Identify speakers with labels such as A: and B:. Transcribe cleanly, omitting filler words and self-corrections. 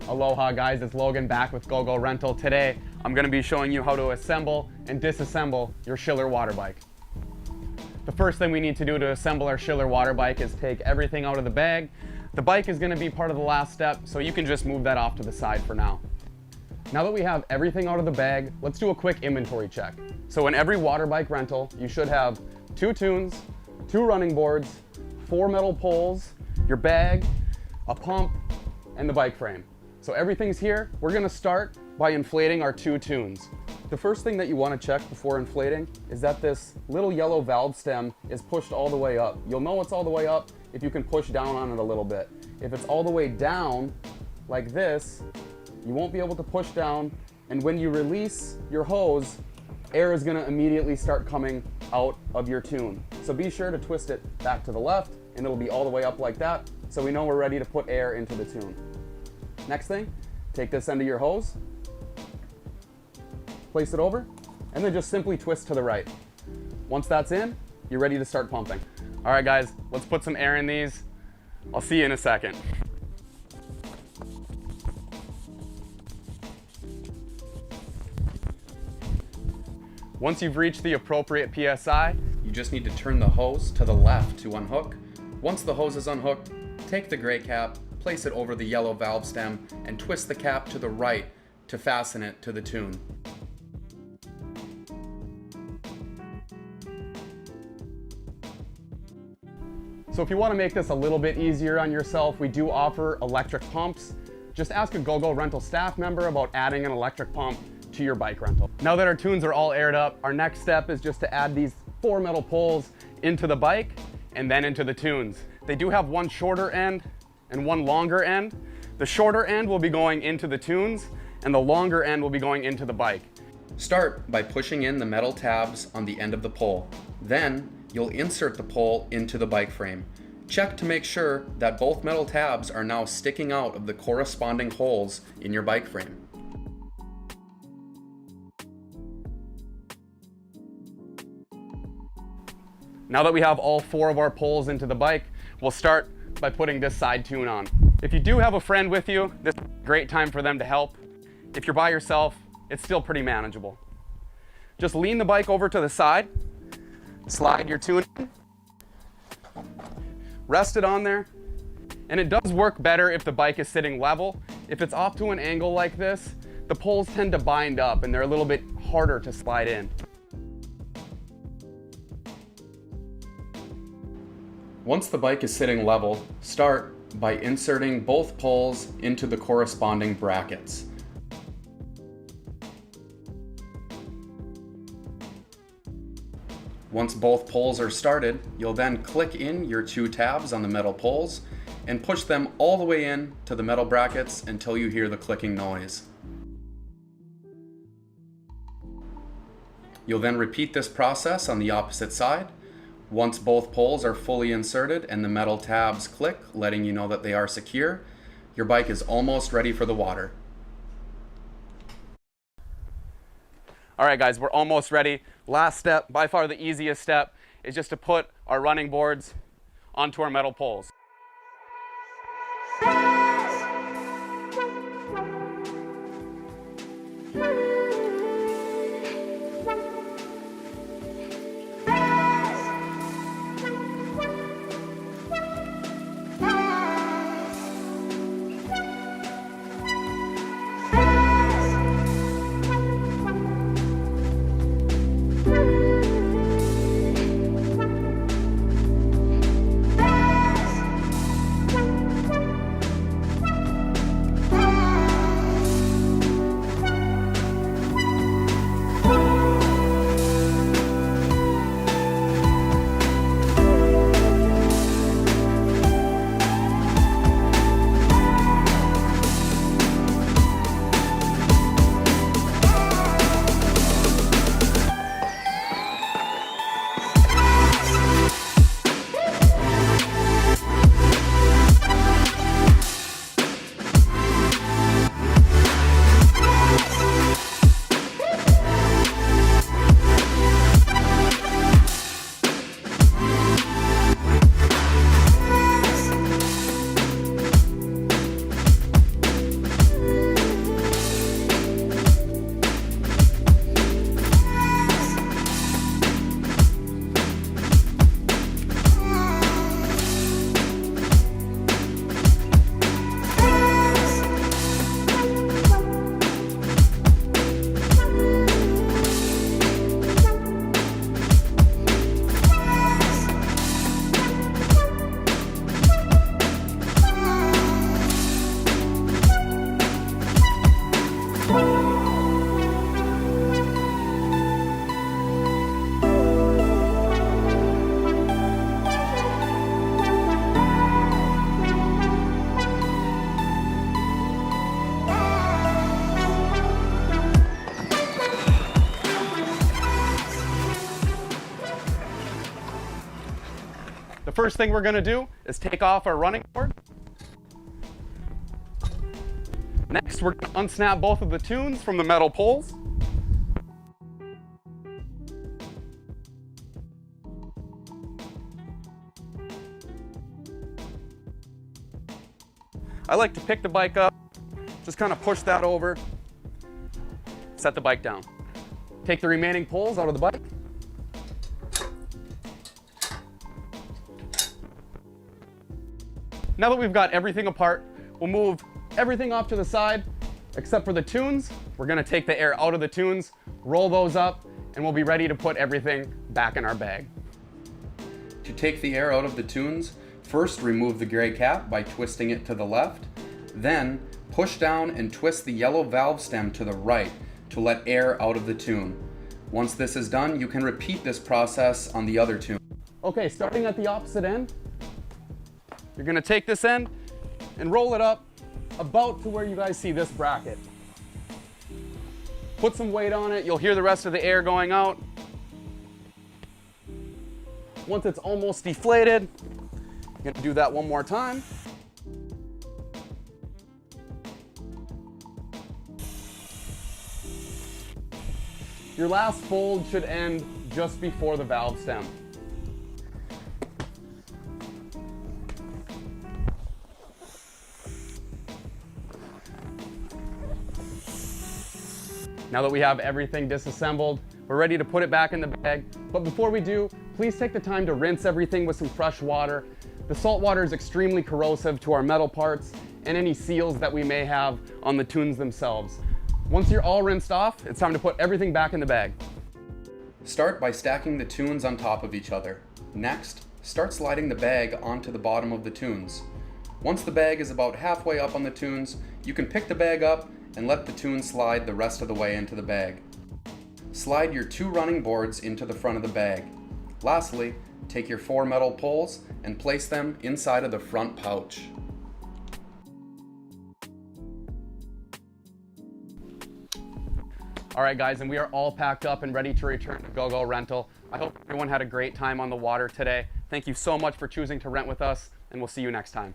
A: Aloha guys, it's Logan back with GoGo Rental. Today, I'm going to be showing you how to assemble and disassemble your Schiller water bike. The first thing we need to do to assemble our Schiller water bike is take everything out of the bag. The bike is going to be part of the last step, so you can just move that off to the side for now. Now that we have everything out of the bag, let's do a quick inventory check. So in every water bike rental, you should have 2 tunes, 2 running boards, 4 metal poles, your bag, a pump, and the bike frame. So everything's here. We're gonna start by inflating our 2 tunes. The first thing that you wanna check before inflating is that this little yellow valve stem is pushed all the way up. You'll know it's all the way up if you can push down on it a little bit. If it's all the way down, like this, you won't be able to push down, and when you release your hose, air is gonna immediately start coming out of your tune. So be sure to twist it back to the left, and it'll be all the way up like that, so we know we're ready to put air into the tune. Next thing, take this end of your hose, place it over, and then just simply twist to the right. Once that's in, you're ready to start pumping. All right guys, let's put some air in these. I'll see you in a second. Once you've reached the appropriate PSI, you just need to turn the hose to the left to unhook. Once the hose is unhooked, take the gray cap, place it over the yellow valve stem, and twist the cap to the right to fasten it to the tune. So if you want to make this a little bit easier on yourself, we do offer electric pumps. Just ask a GoGo Rental staff member about adding an electric pump to your bike rental. Now that our tunes are all aired up, our next step is just to add these 4 metal poles into the bike and then into the tunes. They do have one shorter end and one longer end. The shorter end will be going into the tunes and the longer end will be going into the bike. Start by pushing in the metal tabs on the end of the pole. Then you'll insert the pole into the bike frame. Check to make sure that both metal tabs are now sticking out of the corresponding holes in your bike frame. Now that we have all 4 of our poles into the bike, we'll start by putting this side tune on. If you do have a friend with you, this is a great time for them to help. If you're by yourself, it's still pretty manageable. Just lean the bike over to the side, slide your tune in, rest it on there, and it does work better if the bike is sitting level. If it's off to an angle like this, the poles tend to bind up and they're a little bit harder to slide in. Once the bike is sitting level, start by inserting both poles into the corresponding brackets. Once both poles are started, you'll then click in your 2 tabs on the metal poles and push them all the way in to the metal brackets until you hear the clicking noise. You'll then repeat this process on the opposite side. Once both poles are fully inserted and the metal tabs click, letting you know that they are secure, your bike is almost ready for the water. All right guys, we're almost ready. Last step, by far the easiest step, is just to put our running boards onto our metal poles. first thing we're going to do is take off our running board. Next, we're going to unsnap both of the tunes from the metal poles. I like to pick the bike up, just kind of push that over, set the bike down. Take the remaining poles out of the bike. Now that we've got everything apart, we'll move everything off to the side, except for the tunes. We're gonna take the air out of the tunes, roll those up, and we'll be ready to put everything back in our bag. To take the air out of the tunes, first remove the gray cap by twisting it to the left, then push down and twist the yellow valve stem to the right to let air out of the tune. Once this is done, you can repeat this process on the other tune. Okay, starting at the opposite end, you're gonna take this end and roll it up about to where you guys see this bracket. Put some weight on it, you'll hear the rest of the air going out. Once it's almost deflated, you're gonna do that one more time. Your last fold should end just before the valve stem. Now that we have everything disassembled, we're ready to put it back in the bag. But before we do, please take the time to rinse everything with some fresh water. The salt water is extremely corrosive to our metal parts and any seals that we may have on the tunes themselves. Once you're all rinsed off, it's time to put everything back in the bag. Start by stacking the tunes on top of each other. Next, start sliding the bag onto the bottom of the tunes. Once the bag is about halfway up on the tunes, you can pick the bag up and let the tune slide the rest of the way into the bag. Slide your 2 running boards into the front of the bag. Lastly, take your 4 metal poles and place them inside of the front pouch. All right guys, and we are all packed up and ready to return to GoGo Rental. I hope everyone had a great time on the water today. Thank you so much for choosing to rent with us, and we'll see you next time.